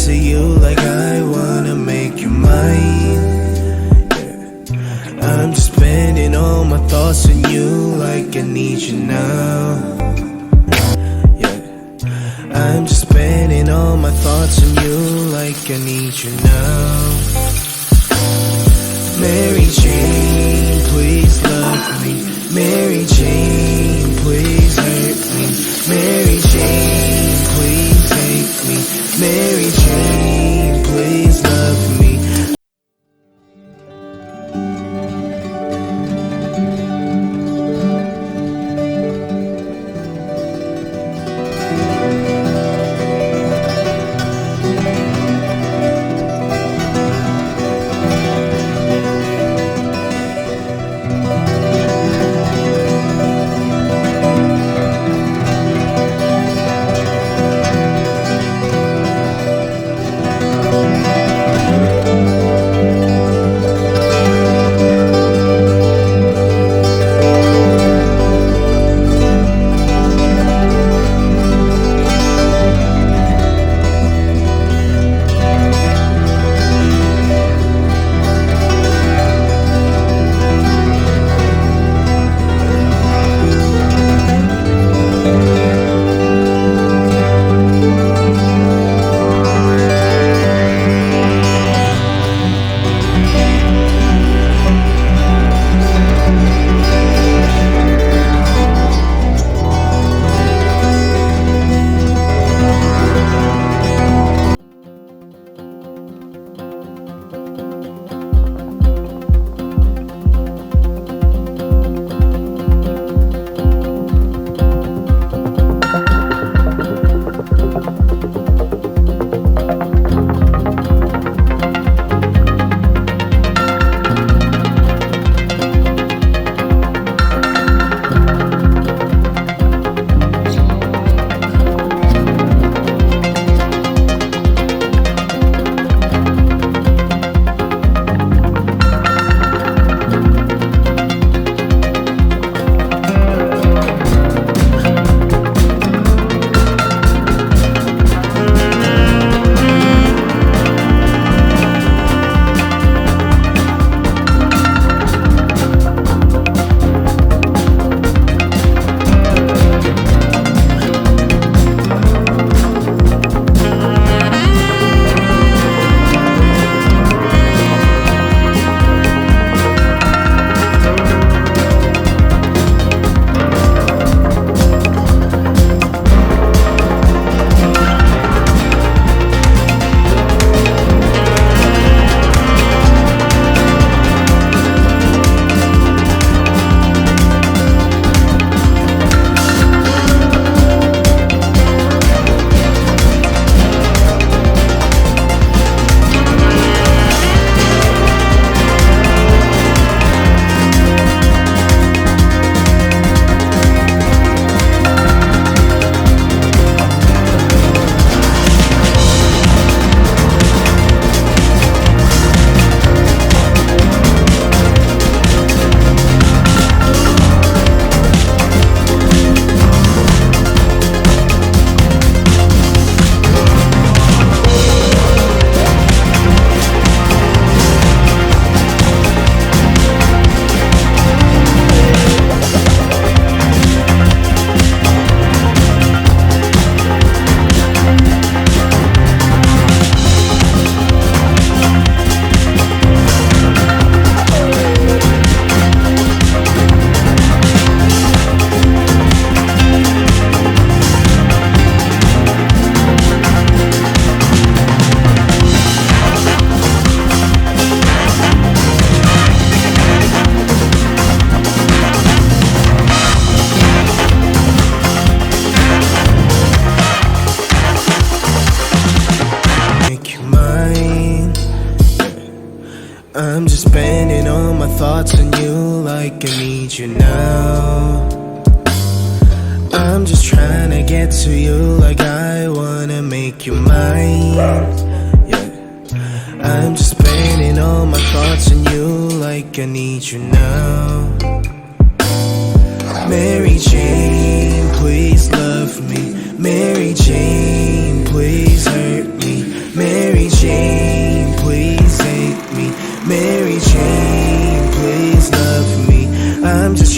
to you like I wanna make you mine. Yeah. I'm just spending all my thoughts on you like I need you now. Yeah. I'm just spending all my thoughts on you like I need you now. Mary Jane, please love me. Mary Jane, please hurt me. Mary Jane, please hate me. Mary Jane, please love me. I'm just spending all my thoughts on you like I need you now. I'm just trying to get to you like I wanna make you mine. Yeah. I'm just spending all my thoughts on you like I need you now. Mary Jane, please love